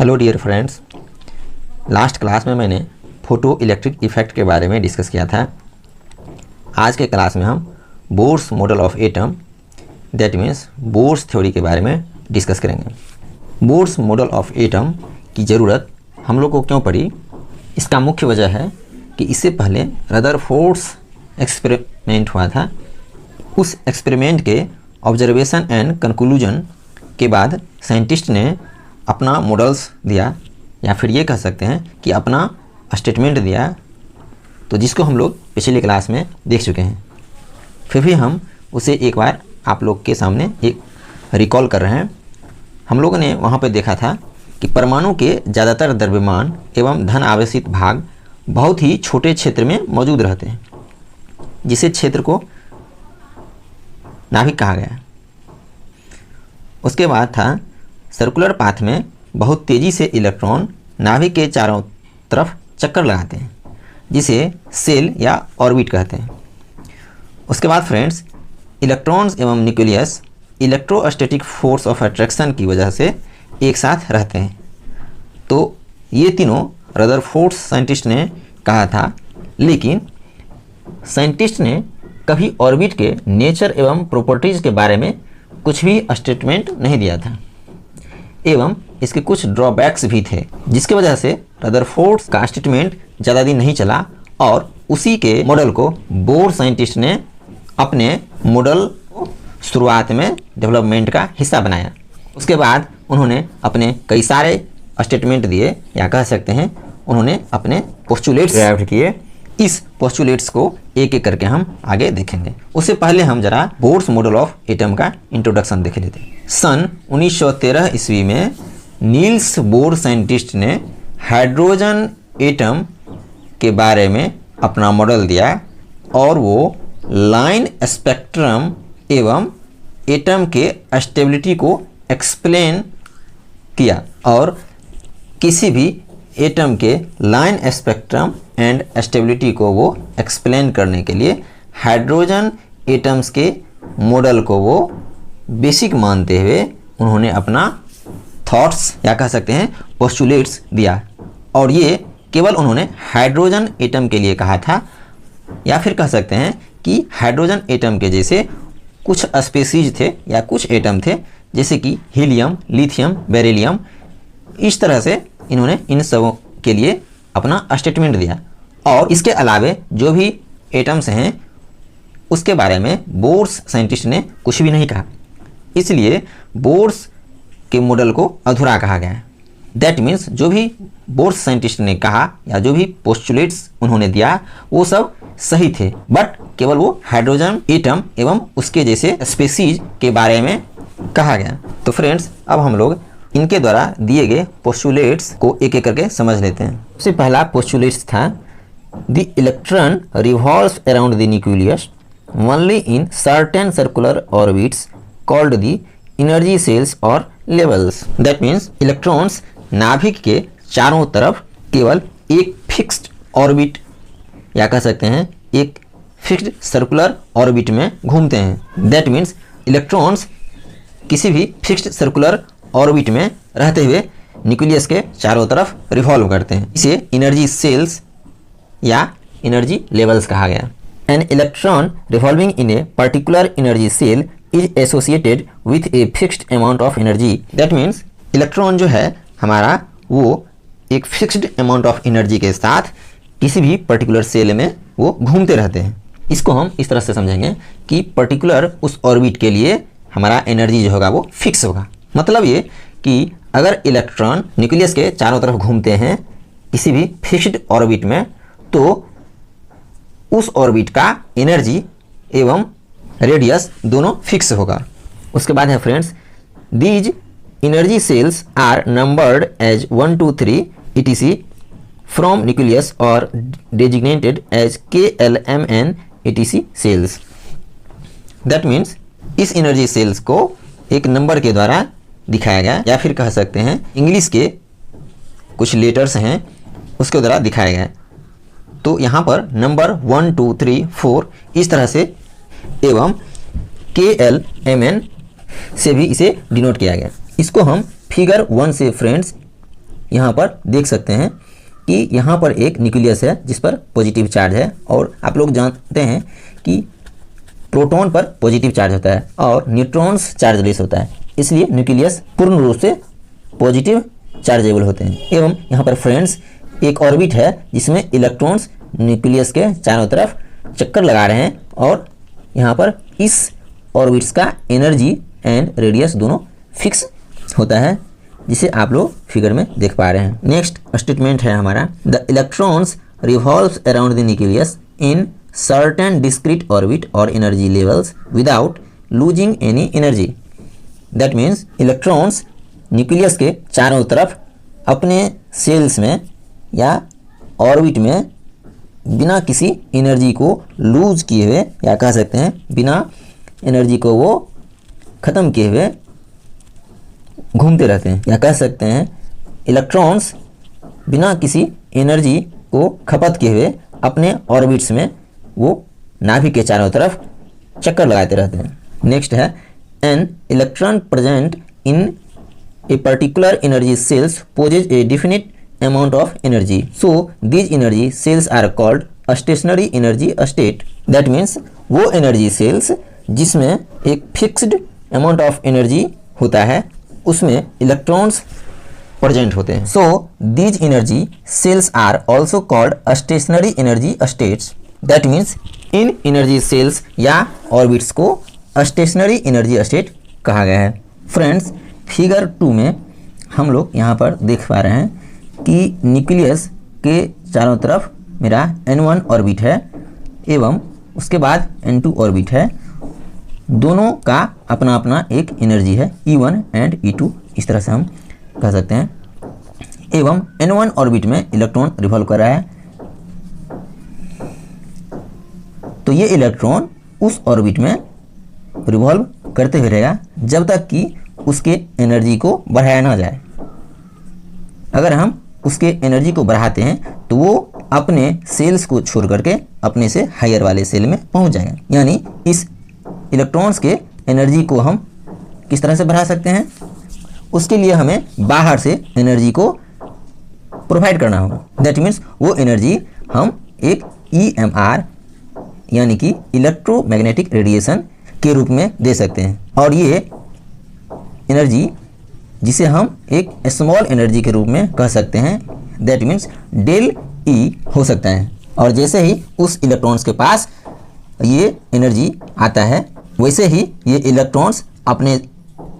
Hello dear friends, last class में मैंने photo electric effect के बारे में डिस्कस किया था। आज के क्लास में हम Bohr's model of atom that means bourse theory के बारे में डिस्कस करेंगे। बोर्स मॉडल ऑफ एटम की ज़रूरत हम लोग को क्यों पड़ी, इसका मुख्य वजह है कि इससे पहले रदरफोर्ड्स एक्सपेरिमेंट हुआ था। उस एक्सपेरिमेंट के ऑब्जर्वेशन एंड कंक्लूजन के बाद साइंटिस्ट ने अपना मॉडल्स दिया, या फिर ये कह सकते हैं कि अपना स्टेटमेंट दिया, तो जिसको हम लोग पिछली क्लास में देख चुके हैं। फिर भी हम उसे एक बार आप लोग के सामने एक रिकॉल कर रहे हैं। हम लोगों ने वहाँ पे देखा था कि परमाणु के ज़्यादातर द्रव्यमान एवं धन आवेशित भाग बहुत ही छोटे क्षेत्र में मौजूद रहते हैं, जिसे क्षेत्र को नाभिक कहा गया। उसके बाद था सर्कुलर पाथ में बहुत तेज़ी से इलेक्ट्रॉन नाभिक के चारों तरफ चक्कर लगाते हैं, जिसे सेल या ऑर्बिट कहते हैं। उसके बाद फ्रेंड्स, इलेक्ट्रॉन्स एवं nucleus electrostatic force of attraction की वजह से एक साथ रहते हैं। तो ये तीनों रदरफोर्ड साइंटिस्ट ने कहा था, लेकिन साइंटिस्ट ने कभी ऑर्बिट के नेचर एवं प्रॉपर्टीज़ के बारे में कुछ भी स्टेटमेंट नहीं दिया था, एवं इसके कुछ ड्रॉबैक्स भी थे, जिसकी वजह से रदरफोर्ड का स्टेटमेंट ज़्यादा दिन नहीं चला और उसी के मॉडल को बोर साइंटिस्ट ने अपने मॉडल शुरुआत में डेवलपमेंट का हिस्सा बनाया। उसके बाद उन्होंने अपने कई सारे स्टेटमेंट दिए, या कह सकते हैं उन्होंने अपने पोस्टुलेट्स ड्राइव किए। इस पोस्टुलेट्स को एक एक करके हम आगे देखेंगे। उससे पहले हम जरा बोर्स मॉडल ऑफ एटम का इंट्रोडक्शन देख लेते हैं। सन 1913 ईस्वी में नील्स बोर साइंटिस्ट ने हाइड्रोजन एटम के बारे में अपना मॉडल दिया, और वो लाइन स्पेक्ट्रम एवं एटम के स्टेबिलिटी को एक्सप्लेन किया, और किसी भी एटम के लाइन स्पेक्ट्रम एंड स्टेबिलिटी को वो एक्सप्लेन करने के लिए हाइड्रोजन एटम्स के मॉडल को वो बेसिक मानते हुए उन्होंने अपना थॉट्स, या कह सकते हैं पोस्टुलेट्स दिया। और ये केवल उन्होंने हाइड्रोजन एटम के लिए कहा था, या फिर कह सकते हैं कि हाइड्रोजन एटम के जैसे कुछ स्पेसीज थे या कुछ एटम थे, जैसे कि हीलियम, लिथियम, बेरिलियम। इस तरह से इन्होंने इन सब के लिए अपना स्टेटमेंट दिया। और इसके अलावे जो भी एटम्स हैं उसके बारे में बोर्स साइंटिस्ट ने कुछ भी नहीं कहा, इसलिए बोर्स के मॉडल को अधूरा कहा गया है। दैट मीन्स जो भी बोर्स साइंटिस्ट ने कहा या जो भी पोस्टुलेट्स उन्होंने दिया वो सब सही थे, बट केवल वो हाइड्रोजन एटम एवं उसके जैसे स्पेसीज के बारे में कहा गया। तो फ्रेंड्स, अब हम लोग इनके द्वारा दिए गए पोस्टुलेट्स को एक एक करके समझ लेते हैं। सबसे पहला पोस्टुलेट्स था, the electron revolves around the nucleus only in certain circular orbits called the energy shells और लेवल्स। दैट मीन्स इलेक्ट्रॉन्स नाभिक के चारों तरफ केवल एक फिक्स्ड ऑर्बिट, या कह सकते हैं एक फिक्स्ड सर्कुलर ऑर्बिट में घूमते हैं। दैट मीन्स इलेक्ट्रॉन्स किसी भी फिक्स्ड सर्कुलर ऑर्बिट में रहते हुए न्यूक्लियस के चारों तरफ रिवॉल्व करते हैं। इसे एनर्जी सेल्स या एनर्जी लेवल्स कहा गया। An electron revolving in a particular energy shell is associated with a fixed amount of energy. That means electron जो है हमारा, वो एक फिक्स्ड अमाउंट ऑफ एनर्जी के साथ किसी भी पर्टिकुलर सेल में वो घूमते रहते हैं। इसको हम इस तरह से समझेंगे कि पर्टिकुलर उस ऑर्बिट के लिए हमारा एनर्जी जो होगा वो फिक्स होगा। मतलब ये कि अगर इलेक्ट्रॉन न्यूक्लियस के चारों तरफ घूमते हैं किसी भी फिक्स्ड ऑर्बिट में, तो उस ऑर्बिट का एनर्जी एवं रेडियस दोनों फिक्स होगा। उसके बाद है friends, these energy shells are numbered as 1 2 3 etc from nucleus और designated as KLMN etc shells. That means इस एनर्जी सेल्स को एक नंबर के द्वारा दिखाया गया, या फिर कह सकते हैं इंग्लिश के कुछ लेटर्स हैं उसके द्वारा दिखाया गया। तो यहाँ पर नंबर 1 2 3 4 इस तरह से एवं KLMN से भी इसे डिनोट किया गया। इसको हम फिगर 1 से फ्रेंड्स यहाँ पर देख सकते हैं कि यहाँ पर एक न्यूक्लियस है जिस पर पॉजिटिव चार्ज है, और आप लोग जानते हैं कि प्रोटॉन पर पॉजिटिव चार्ज होता है और न्यूट्रॉन्स चार्जलेस होता है, इसलिए न्यूक्लियस पूर्ण रूप से पॉजिटिव चार्जेबल होते हैं। एवं यहाँ पर फ्रेंड्स एक ऑर्बिट है जिसमें इलेक्ट्रॉन्स न्यूक्लियस के चारों तरफ चक्कर लगा रहे हैं, और यहाँ पर इस ऑर्बिट्स का एनर्जी एंड रेडियस दोनों फिक्स होता है, जिसे आप लोग फिगर में देख पा रहे हैं। नेक्स्ट स्टेटमेंट है हमारा, the electrons revolves around the nucleus in certain discrete orbit और energy levels without losing any energy. That means electrons nucleus के चारों तरफ अपने सेल्स में या ऑर्बिट में बिना किसी एनर्जी को लूज किए हुए, या कह सकते हैं बिना एनर्जी को वो ख़त्म किए हुए घूमते रहते हैं, या कह सकते हैं इलेक्ट्रॉन्स बिना किसी एनर्जी को खपत किए हुए अपने ऑर्बिट्स में वो नाभिक के चारों तरफ चक्कर लगाते रहते हैं। नेक्स्ट है, an electron present in a particular energy cells possess a definite amount of energy. So these energy cells are called a stationary energy state. That means वो energy cells जिसमें एक fixed amount of energy होता है उसमें electrons present होते हैं। So these energy cells are also called a stationary energy states. That means in energy cells या orbits को stationary energy state कहा गया है। फ्रेंड्स फिगर 2 में हम लोग यहाँ पर देख पा रहे हैं कि न्यूक्लियस के चारों तरफ मेरा N1 ऑर्बिट है एवं उसके बाद N2 ऑर्बिट है, दोनों का अपना अपना एक एनर्जी है E1 एंड E2, इस तरह से हम कह सकते हैं। एवं N1 ऑर्बिट में इलेक्ट्रॉन रिवॉल्व कर रहा है, तो ये इलेक्ट्रॉन उस ऑर्बिट में रिवॉल्व करते हुए रहेगा जब तक कि उसके एनर्जी को बढ़ाया ना जाए। अगर हम उसके एनर्जी को बढ़ाते हैं तो वो अपने सेल्स को छोड़ करके अपने से हायर वाले सेल में पहुंच जाएगा। यानी इस इलेक्ट्रॉन्स के एनर्जी को हम किस तरह से बढ़ा सकते हैं, उसके लिए हमें बाहर से एनर्जी को प्रोवाइड करना होगा। दैट मीन्स वो एनर्जी हम एक EMR यानी कि इलेक्ट्रोमैग्नेटिक रेडिएशन के रूप में दे सकते हैं, और ये एनर्जी जिसे हम एक स्मॉल एनर्जी के रूप में कह सकते हैं, दैट मीन्स डेल E हो सकता है। और जैसे ही उस इलेक्ट्रॉन्स के पास ये एनर्जी आता है वैसे ही ये इलेक्ट्रॉन्स अपने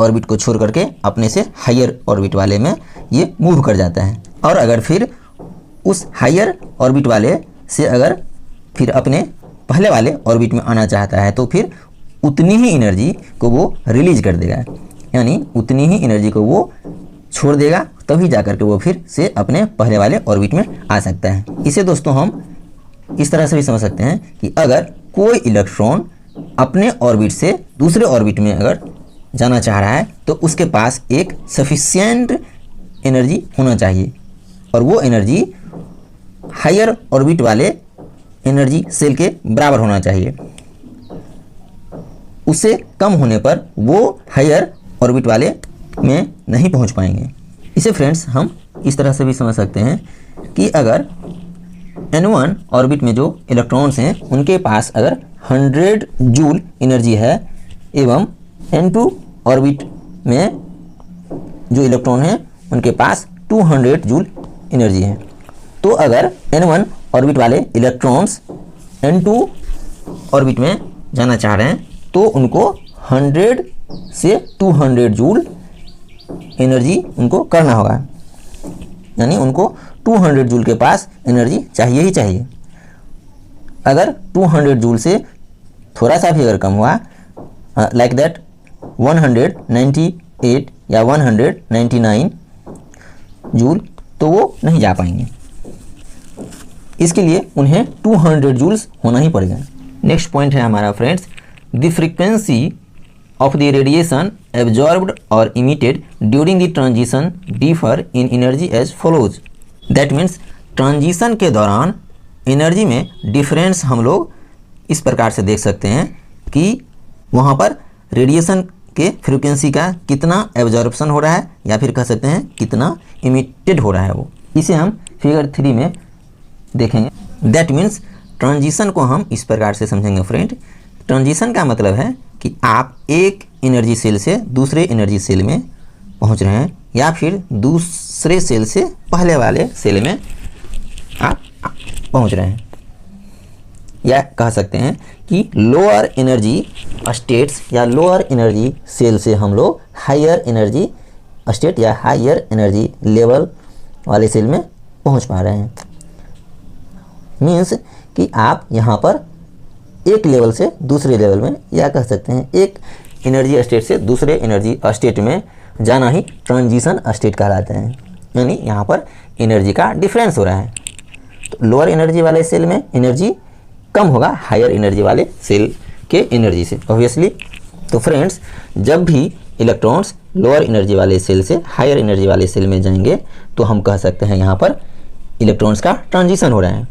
ऑर्बिट को छोड़ करके अपने से हायर ऑर्बिट वाले में ये मूव कर जाता है। और अगर फिर उस हायर ऑर्बिट वाले से अगर फिर अपने पहले वाले ऑर्बिट में आना चाहता है तो फिर उतनी ही एनर्जी को वो रिलीज कर देगा, यानी उतनी ही एनर्जी को वो छोड़ देगा, तभी जाकर के वो फिर से अपने पहले वाले ऑर्बिट में आ सकता है। इसे दोस्तों हम इस तरह से भी समझ सकते हैं कि अगर कोई इलेक्ट्रॉन अपने ऑर्बिट से दूसरे ऑर्बिट में अगर जाना चाह रहा है तो उसके पास एक सफिशिएंट एनर्जी होना चाहिए, और वो एनर्जी हायर ऑर्बिट वाले एनर्जी सेल के बराबर होना चाहिए। उससे कम होने पर वो हायर ऑर्बिट वाले में नहीं पहुंच पाएंगे। इसे फ्रेंड्स हम इस तरह से भी समझ सकते हैं कि अगर N1 ऑर्बिट में जो इलेक्ट्रॉन्स हैं उनके पास अगर 100 जूल एनर्जी है एवं N2 ऑर्बिट में जो इलेक्ट्रॉन हैं उनके पास 200 जूल एनर्जी है, तो अगर N1 ऑर्बिट वाले इलेक्ट्रॉन्स N2 ऑर्बिट में जाना चाह रहे हैं तो उनको 100 से 200 जूल एनर्जी उनको करना होगा, यानी उनको 200 जूल के पास एनर्जी चाहिए ही चाहिए। अगर 200 जूल से थोड़ा सा भी अगर कम हुआ लाइक दैट 198 या 199 जूल, तो वो नहीं जा पाएंगे। इसके लिए उन्हें 200 जूल्स होना ही पड़ेगा। नेक्स्ट पॉइंट है हमारा friends, the frequency of the radiation absorbed or emitted during the transition differ in energy as follows. That means transition के दौरान एनर्जी में डिफरेंस हम लोग इस प्रकार से देख सकते हैं कि वहाँ पर रेडिएशन के फ्रीक्वेंसी का कितना एब्जॉर्प्शन हो रहा है या फिर कह सकते हैं कितना इमिटेड हो रहा है वो, इसे हम फिगर 3 में देखेंगे। दैट मीन्स ट्रांजिशन को हम इस प्रकार से समझेंगे फ्रेंड। ट्रांजिशन का मतलब है कि आप एक एनर्जी सेल से दूसरे एनर्जी सेल में पहुंच रहे हैं या फिर दूसरे सेल से पहले वाले सेल में आप पहुंच रहे हैं, या कह सकते हैं कि लोअर एनर्जी स्टेट्स या लोअर एनर्जी सेल से हम लोग हायर एनर्जी स्टेट या हायर एनर्जी लेवल वाले सेल में पहुंच पा रहे हैं। मीन्स कि आप यहाँ पर एक लेवल से दूसरे लेवल में, या कह सकते हैं एक एनर्जी स्टेट से दूसरे एनर्जी स्टेट में जाना ही ट्रांजिशन स्टेट कहलाते हैं। यानी यहाँ पर एनर्जी का डिफरेंस हो रहा है। तो लोअर एनर्जी वाले सेल में एनर्जी कम होगा हायर एनर्जी वाले सेल के एनर्जी से ऑब्वियसली। तो फ्रेंड्स, जब भी इलेक्ट्रॉन्स लोअर एनर्जी वाले सेल से हायर एनर्जी वाले सेल में जाएंगे तो हम कह सकते हैं यहाँ पर इलेक्ट्रॉन्स का ट्रांजिशन हो रहा है।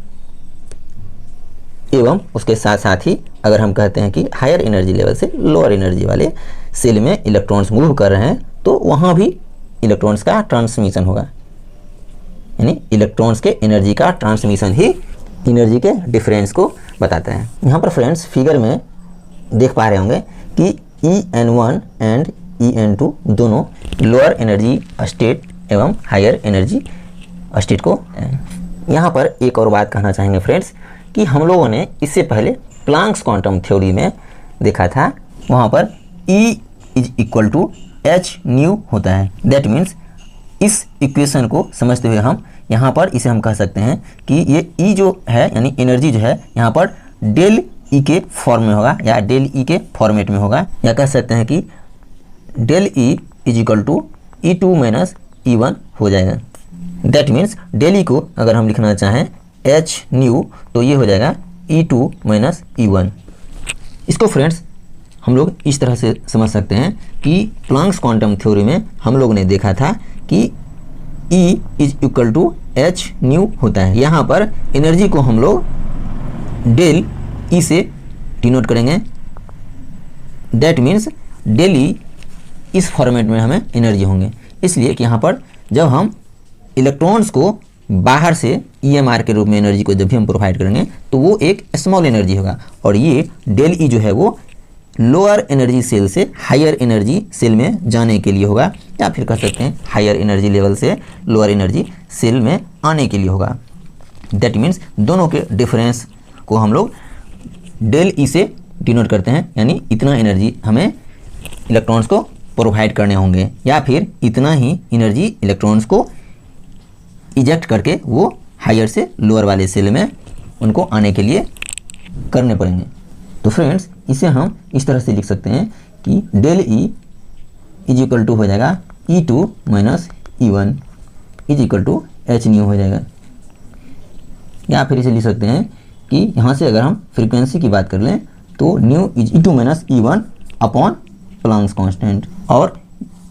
एवं उसके साथ साथ ही अगर हम कहते हैं कि हायर एनर्जी लेवल से लोअर एनर्जी वाले सेल में इलेक्ट्रॉन्स मूव कर रहे हैं तो वहाँ भी इलेक्ट्रॉन्स का ट्रांसमिशन होगा। यानी इलेक्ट्रॉन्स के एनर्जी का ट्रांसमिशन ही एनर्जी के डिफरेंस को बताता है। यहाँ पर फ्रेंड्स फिगर में देख पा रहे होंगे कि En1 एंड En2 दोनों लोअर एनर्जी स्टेट एवं हायर एनर्जी स्टेट को। यहाँ पर एक और बात कहना चाहेंगे फ्रेंड्स कि हम लोगों ने इससे पहले प्लांक्स क्वांटम थ्योरी में देखा था, वहाँ पर E is equal to h nu होता है। दैट मीन्स इस इक्वेशन को समझते हुए हम यहाँ पर इसे हम कह सकते हैं कि ये E जो है यानी एनर्जी जो है यहाँ पर डेल E के फॉर्म में होगा या डेल E के फॉर्मेट में होगा, या कह सकते हैं कि del E is equal to E2 minus E1 हो जाएगा। दैट मीन्स डेल E को अगर हम लिखना चाहें एच न्यू तो ये हो जाएगा E2 माइनस E1। इसको फ्रेंड्स हम लोग इस तरह से समझ सकते हैं कि प्लांक्स क्वांटम थ्योरी में हम लोग ने देखा था कि E is equal to h nu होता है। यहाँ पर एनर्जी को हम लोग डेल E से डिनोट करेंगे। दैट मीन्स डेल E इस फॉर्मेट में हमें एनर्जी होंगे, इसलिए कि यहाँ पर जब हम इलेक्ट्रॉन्स को बाहर से EMR के रूप में एनर्जी को जब भी हम प्रोवाइड करेंगे तो वो एक स्मॉल एनर्जी होगा, और ये डेल E जो है वो लोअर एनर्जी सेल से हायर एनर्जी सेल में जाने के लिए होगा, या फिर कह सकते हैं हायर एनर्जी लेवल से लोअर एनर्जी सेल में आने के लिए होगा। दैट मीन्स दोनों के डिफरेंस को हम लोग डेल E से डिनोट करते हैं, यानी इतना एनर्जी हमें इलेक्ट्रॉन्स को प्रोवाइड करने होंगे, या फिर इतना ही एनर्जी इलेक्ट्रॉन्स को इजेक्ट करके वो हायर से लोअर वाले सेल में उनको आने के लिए करने पड़ेंगे। तो फ्रेंड्स, इसे हम इस तरह से लिख सकते हैं कि del E is equal to हो जाएगा E2 minus E1 is equal to h nu हो जाएगा। या फिर इसे लिख सकते हैं कि यहाँ से अगर हम फ्रीक्वेंसी की बात कर लें तो new is E2 minus E1 upon Planck's constant, और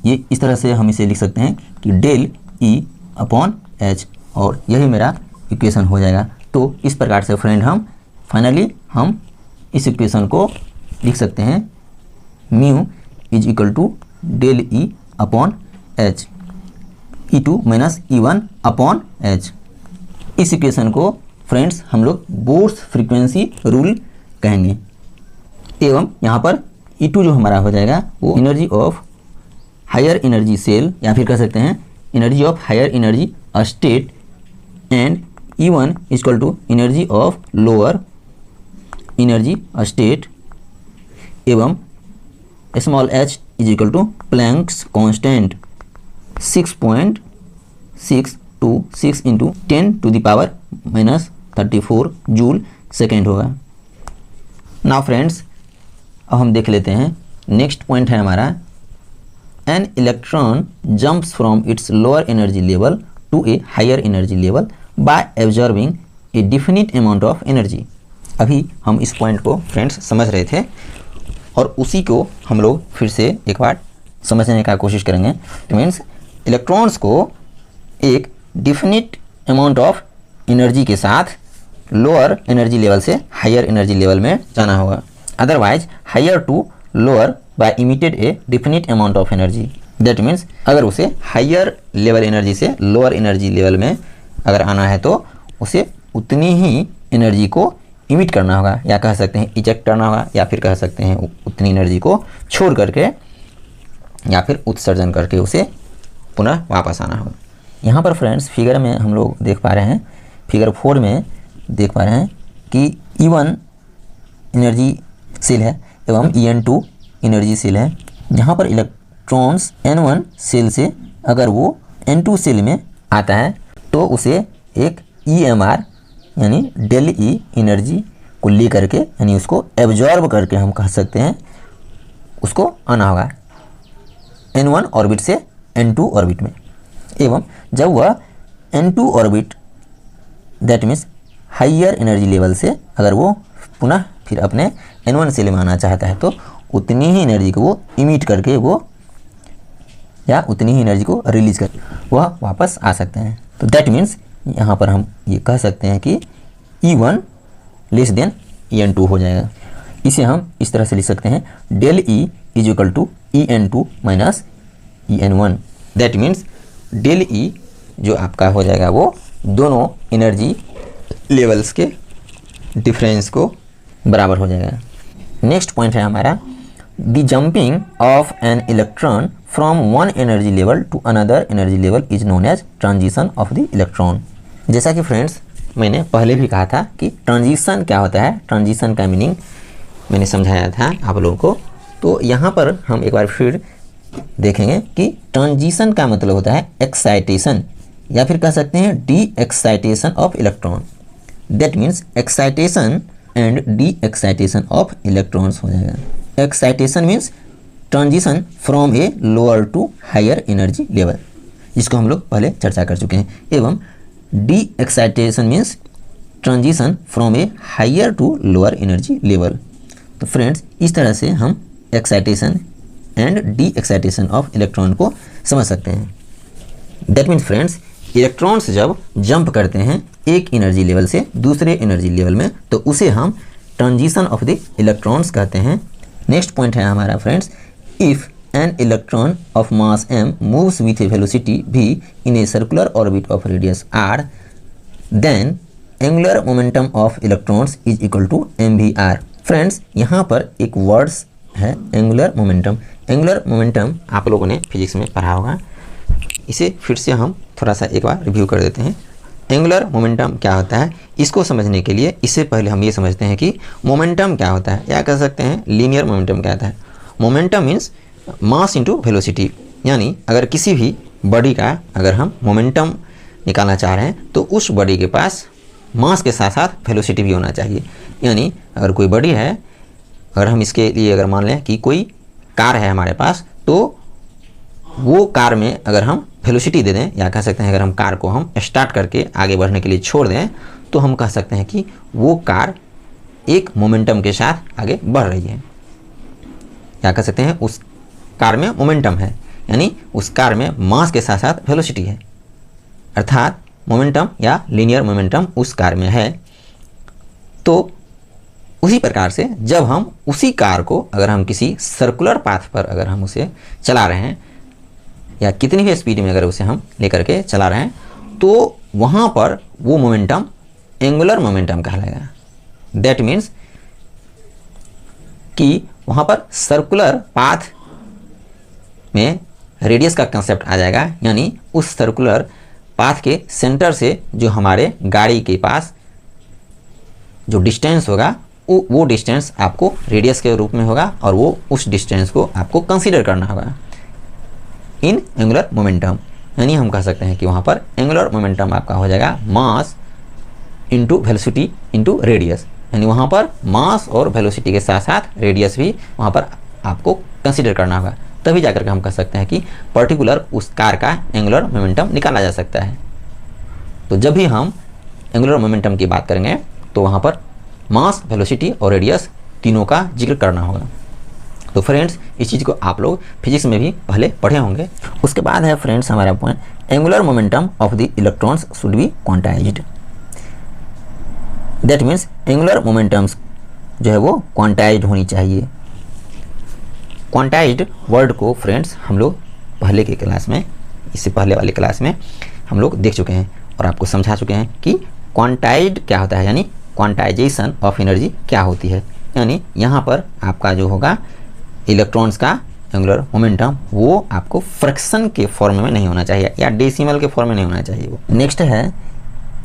ये इस तरह से हम इसे लिख सकते हैं कि डेल E अपॉन एच, और यही मेरा इक्वेशन हो जाएगा। तो इस प्रकार से फ्रेंड हम फाइनली हम इस इक्वेशन को लिख सकते हैं mu is equal to del E upon h, E2 minus E1 upon h. इस इक्वेशन को फ्रेंड्स हम लोग बोर्स फ्रीक्वेंसी रूल कहेंगे। एवं यहाँ पर E2 जो हमारा हो जाएगा वो energy of higher energy shell, या फिर कह सकते हैं energy of higher energy state, and E1 is equal to energy of lower energy state, एवं small h is equal to Planck's constant 6.626 into 10 to the power minus 34 joule second होगा। Now friends, अब हम देख लेते हैं next point है हमारा, an electron jumps from its lower energy level to a higher energy level by absorbing A definite amount of energy. अभी हम इस पॉइंट को फ्रेंड्स समझ रहे थे और उसी को हम लोग फिर से एक बार समझने का कोशिश करेंगे। तो मीन्स इलेक्ट्रॉन्स को एक डिफिनिट अमाउंट ऑफ एनर्जी के साथ लोअर एनर्जी लेवल से हायर एनर्जी लेवल में जाना होगा, otherwise higher to lower by emitted a definite amount of energy. That means अगर उसे हायर लेवल एनर्जी से लोअर एनर्जी लेवल में अगर आना है तो उसे उतनी ही एनर्जी को इमिट करना होगा, या कह सकते हैं इजेक्ट करना होगा, या फिर कह सकते हैं उतनी एनर्जी को छोड़ करके या फिर उत्सर्जन करके उसे पुनः वापस आना होगा। यहाँ पर फ्रेंड्स फिगर में हम लोग देख पा रहे हैं, फिगर 4 में देख पा रहे हैं कि E1 एनर्जी सेल है एवं En2 एनर्जी सेल है। जहाँ पर इलेक्ट्रॉन्स N1 सेल से अगर वो N2 सेल में आता है तो उसे एक EMR यानी डेल E एनर्जी को ले करके यानी उसको एब्जॉर्ब करके हम कह सकते हैं उसको आना होगा N1 ऑर्बिट से N2 ऑर्बिट में। एवं जब वह N2 orbit that means higher energy level से अगर वो पुनः फिर अपने N1 सेल में आना चाहता है तो उतनी ही एनर्जी को वो इमिट करके वो या उतनी ही एनर्जी को रिलीज करके वह वापस आ सकते हैं। तो दैट मीन्स यहाँ पर हम ये कह सकते हैं कि E1 लेस देन En2 हो जाएगा। इसे हम इस तरह से लिख सकते हैं del E is equal to En2 minus En1। That means del E जो आपका हो जाएगा वो दोनों एनर्जी लेवल्स के डिफरेंस को बराबर हो जाएगा। नेक्स्ट पॉइंट है हमारा the jumping of an electron from one energy level to another energy level is known as transition of the electron. जैसा कि फ्रेंड्स मैंने पहले भी कहा था कि ट्रांजिशन क्या होता है, ट्रांजिशन का मीनिंग मैंने समझाया था आप लोगों को। तो यहाँ पर हम एक बार फिर देखेंगे कि ट्रांजिशन का मतलब होता है एक्साइटेशन या फिर कह सकते हैं de excitation of electron. That means excitation and de excitation of electrons हो जाएगा। Excitation means transition from a lower to higher energy level, जिसको हम लोग पहले चर्चा कर चुके हैं। एवं de excitation means transition from a higher to lower energy level. तो फ्रेंड्स इस तरह से हम excitation and de excitation of electron को समझ सकते हैं। दैट मीन्स फ्रेंड्स इलेक्ट्रॉन्स जब जंप करते हैं एक एनर्जी लेवल से दूसरे एनर्जी लेवल में तो उसे हम ट्रांजिशन ऑफ द इलेक्ट्रॉन्स कहते हैं। नेक्स्ट पॉइंट है हमारा friends if an electron of mass m moves with a velocity v in a circular orbit of radius r then angular momentum of electrons is equal to mvr। Friends यहाँ पर एक words है angular momentum. Angular momentum आप लोगों ने physics में पढ़ा होगा, इसे फिर से हम थोड़ा सा एक बार रिव्यू कर देते हैं। एंगुलर मोमेंटम क्या होता है इसको समझने के लिए इससे पहले हम ये समझते हैं कि मोमेंटम क्या होता है, या कह सकते हैं लीनियर मोमेंटम क्या होता है। Momentum means mass into velocity, यानी अगर किसी भी बॉडी का अगर हम मोमेंटम निकालना चाह रहे हैं तो उस बॉडी के पास मास के साथ साथ वेलोसिटी भी होना चाहिए। यानी अगर कोई बॉडी है, अगर हम इसके लिए अगर मान लें कि कोई कार है हमारे पास, तो वो कार में अगर हम वेलोसिटी दे दें या कह सकते हैं अगर हम कार को हम स्टार्ट करके आगे बढ़ने के लिए छोड़ दें तो हम कह सकते हैं कि वो कार एक मोमेंटम के साथ आगे बढ़ रही है, या कह सकते हैं उस कार में मोमेंटम है, यानी उस कार में मास के साथ साथ वेलोसिटी है, अर्थात मोमेंटम या लीनियर मोमेंटम उस कार में है। तो उसी प्रकार से जब हम उसी कार को अगर हम किसी सर्कुलर पाथ पर अगर हम उसे चला रहे हैं या कितनी भी स्पीड में अगर उसे हम लेकर के चला रहे हैं तो वहाँ पर वो मोमेंटम एंगुलर मोमेंटम कहलाएगा। दैट मीन्स कि वहाँ पर सर्कुलर पाथ में रेडियस का कंसेप्ट आ जाएगा, यानी उस सर्कुलर पाथ के सेंटर से जो हमारे गाड़ी के पास जो डिस्टेंस होगा वो डिस्टेंस आपको रेडियस के रूप में होगा और वो उस डिस्टेंस को आपको कंसीडर करना होगा इन एंगुलर मोमेंटम। यानी हम कह सकते हैं कि वहाँ पर एंगुलर मोमेंटम आपका हो जाएगा mass into velocity into radius, यानी वहाँ पर मास और वेलोसिटी के साथ साथ रेडियस भी वहाँ पर आपको कंसीडर करना होगा, तभी जाकर के हम कह सकते हैं कि पर्टिकुलर उस कार का एंगुलर मोमेंटम निकाला जा सकता है। तो जब भी हम एंगुलर मोमेंटम की बात करेंगे तो वहाँ पर मास, वेलोसिटी और रेडियस तीनों का जिक्र करना होगा। तो फ्रेंड्स इस चीज़ को आप लोग फिजिक्स में भी पहले पढ़े होंगे। उसके बाद है फ्रेंड्स हमारा point angular momentum of the electrons should be quantized. That means angular momentums जो है वो क्वांटाइज्ड होनी चाहिए। क्वांटाइज्ड वर्ड को फ्रेंड्स हम लोग पहले के क्लास में, इससे पहले वाले क्लास में हम लोग देख चुके हैं और आपको समझा चुके हैं कि क्वांटाइज्ड क्या होता है, यानी क्वांटाइजेशन ऑफ एनर्जी क्या होती है। यानी यहाँ पर आपका जो होगा इलेक्ट्रॉन्स का एंगुलर मोमेंटम वो आपको फ्रैक्शन के फॉर्म में नहीं होना चाहिए या डेसिमल के फॉर्म में नहीं होना चाहिए। वो नेक्स्ट है,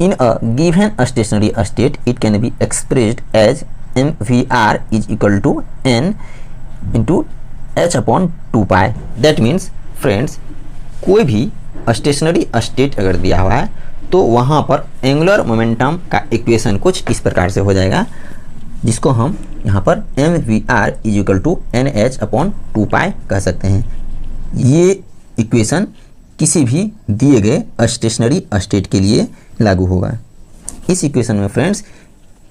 in a given stationary state it can be expressed as mvr is equal to n into h upon 2π। That means friends कोई भी स्टेशनरी स्टेट अगर दिया हुआ है तो वहाँ पर एंगुलर मोमेंटम का इक्वेशन कुछ इस प्रकार से हो जाएगा, जिसको हम यहाँ पर mvr is equal to nh upon 2π कह सकते हैं। ये इक्वेशन किसी भी दिए गए स्टेशनरी स्टेट के लिए लागू होगा। इस इक्वेशन में फ्रेंड्स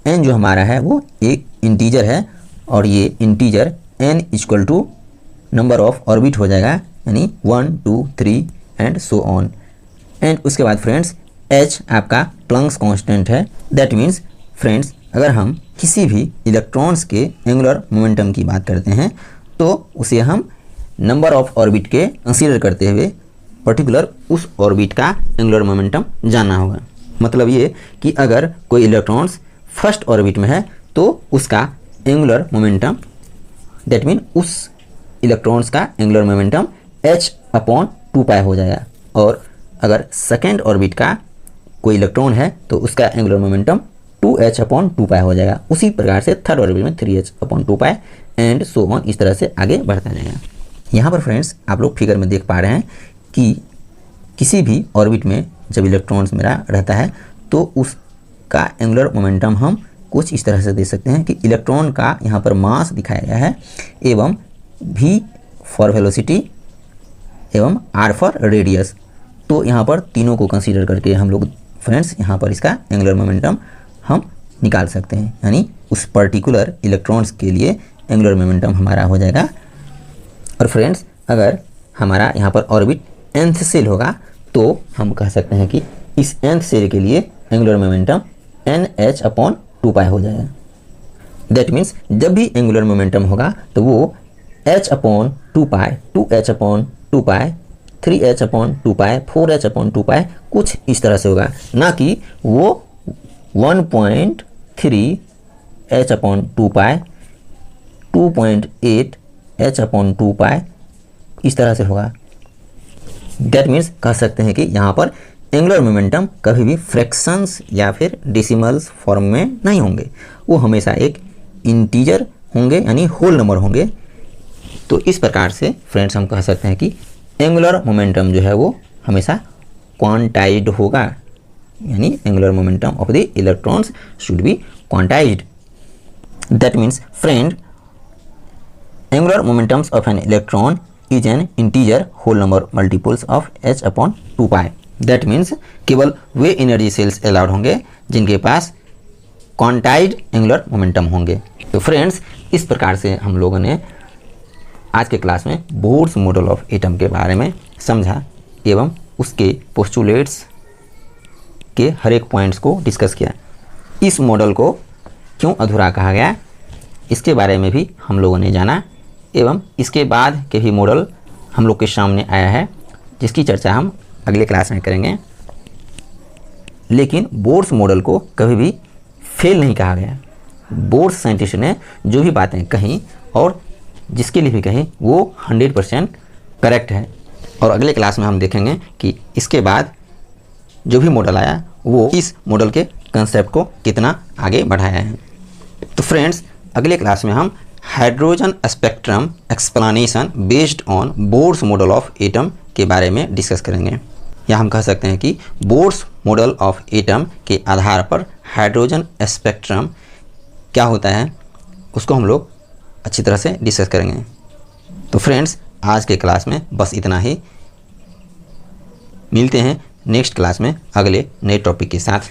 n जो हमारा है वो एक इंटीजर है और ये integer n equal to number of orbit हो जाएगा, यानी 1 2 3 एंड सो ऑन। एंड उसके बाद फ्रेंड्स h आपका प्लैंक्स कांस्टेंट है। दैट मीन्स फ्रेंड्स अगर हम किसी भी इलेक्ट्रॉन्स के एंगुलर मोमेंटम की बात करते हैं तो उसे हम नंबर ऑफ ऑर्बिट के कंसीडर करते हुए पर्टिकुलर उस ऑर्बिट का एंगुलर मोमेंटम जानना होगा। मतलब ये कि अगर कोई इलेक्ट्रॉन्स फर्स्ट ऑर्बिट में है तो उसका एंगुलर मोमेंटम दैट मीन उस इलेक्ट्रॉन्स का एंगुलर मोमेंटम h अपॉन 2π हो जाएगा, और अगर सेकेंड ऑर्बिट का कोई इलेक्ट्रॉन है तो उसका एंगुलर मोमेंटम 2h अपॉन 2π हो जाएगा। उसी प्रकार से थर्ड ऑर्बिट में 3h upon 2π and so on, इस तरह से आगे बढ़ता जाएगा। यहाँ पर फ्रेंड्स आप लोग फिगर में देख पा रहे हैं कि किसी भी ऑर्बिट में जब इलेक्ट्रॉन्स मेरा रहता है तो उसका एंगुलर मोमेंटम हम कुछ इस तरह से दे सकते हैं कि इलेक्ट्रॉन का यहाँ पर मास दिखाया गया है एवं v फॉर वेलोसिटी एवं r फॉर रेडियस। तो यहाँ पर तीनों को कंसीडर करके हम लोग फ्रेंड्स यहाँ पर इसका एंगुलर मोमेंटम हम निकाल सकते हैं, यानी उस पर्टिकुलर इलेक्ट्रॉन्स के लिए एंगुलर मोमेंटम हमारा हो जाएगा। और फ्रेंड्स अगर हमारा यहाँ पर ऑर्बिट nth सेल होगा तो हम कह सकते हैं कि इस nth सेल के लिए एंगुलर मोमेंटम nh अपॉन 2π हो जाएगा। दैट मीन्स जब भी एंगुलर मोमेंटम होगा तो वो h upon 2π, 2h upon 2π, 3h upon 2π, 4h upon 2π कुछ इस तरह से होगा, ना कि वो 1.3 h अपॉन 2π, 2.8 h अपॉन 2π इस तरह से होगा। दैट मीन्स कह सकते हैं कि यहाँ पर एंगुलर मोमेंटम कभी भी फ्रैक्शंस या फिर डेसिमल्स फॉर्म में नहीं होंगे, वो हमेशा एक इंटीजर होंगे यानी होल नंबर होंगे। तो इस प्रकार से फ्रेंड्स हम कह सकते हैं कि एंगुलर मोमेंटम जो है वो हमेशा क्वांटाइज्ड होगा, यानी angular momentum of the electrons should be quantized. That means friend angular momentums of an electron is an integer whole number multiples of h upon 2π। That means केवल वे एनर्जी सेल्स अलाउड होंगे जिनके पास quantized angular momentum होंगे। तो friends इस प्रकार से हम लोगों ने आज के क्लास में बोर्स मॉडल ऑफ एटम के बारे में समझा एवं उसके पोस्टुलेट्स के हर एक पॉइंट्स को डिस्कस किया। इस मॉडल को क्यों अधूरा कहा गया इसके बारे में भी हम लोगों ने जाना एवं इसके बाद के भी मॉडल हम लोग के सामने आया है जिसकी चर्चा हम अगले क्लास में करेंगे। लेकिन बोर्स मॉडल को कभी भी फेल नहीं कहा गया। बोर्स साइंटिस्ट ने जो भी बातें कहीं और जिसके लिए भी कहीं वो 100% करेक्ट है। और अगले क्लास में हम देखेंगे कि इसके बाद जो भी मॉडल आया वो इस मॉडल के कंसेप्ट को कितना आगे बढ़ाया है। तो फ्रेंड्स अगले क्लास में हम hydrogen spectrum explanation based on Bohr's model of atom के बारे में डिस्कस करेंगे। या हम कह सकते हैं कि बोर्स मॉडल ऑफ एटम के आधार पर हाइड्रोजन स्पेक्ट्रम क्या होता है उसको हम लोग अच्छी तरह से डिस्कस करेंगे। तो फ्रेंड्स आज के क्लास में बस इतना ही। मिलते हैं नेक्स्ट क्लास में अगले नए टॉपिक के साथ।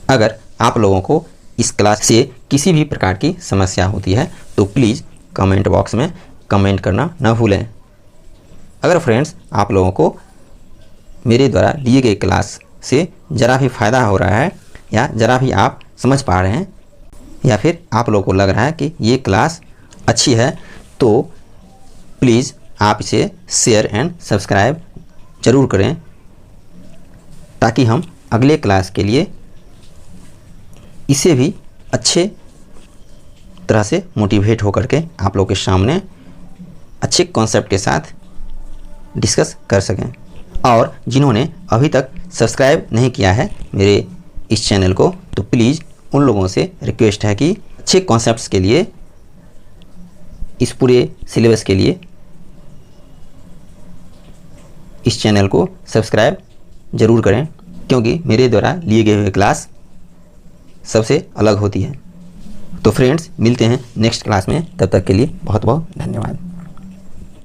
अगर आप लोगों को इस क्लास से किसी भी प्रकार की समस्या होती है तो प्लीज़ कमेंट बॉक्स में कमेंट करना ना भूलें। अगर फ्रेंड्स आप लोगों को मेरे द्वारा लिए गए क्लास से ज़रा भी फ़ायदा हो रहा है या ज़रा भी आप समझ पा रहे हैं या फिर आप लोगों को लग रहा है कि ये क्लास अच्छी है तो प्लीज़ आप इसे शेयर एंड सब्सक्राइब ज़रूर करें, ताकि हम अगले क्लास के लिए इसे भी अच्छे तरह से मोटिवेट होकर के आप लोग के सामने अच्छे कॉन्सेप्ट के साथ डिस्कस कर सकें। और जिन्होंने अभी तक सब्सक्राइब नहीं किया है मेरे इस चैनल को, तो प्लीज़ उन लोगों से रिक्वेस्ट है कि अच्छे कॉन्सेप्ट्स के लिए, इस पूरे सिलेबस के लिए इस चैनल को सब्सक्राइब ज़रूर करें, क्योंकि मेरे द्वारा लिए गए हुए क्लास सबसे अलग होती है। तो फ्रेंड्स, मिलते हैं नेक्स्ट क्लास में, तब तक के लिए बहुत बहुत धन्यवाद।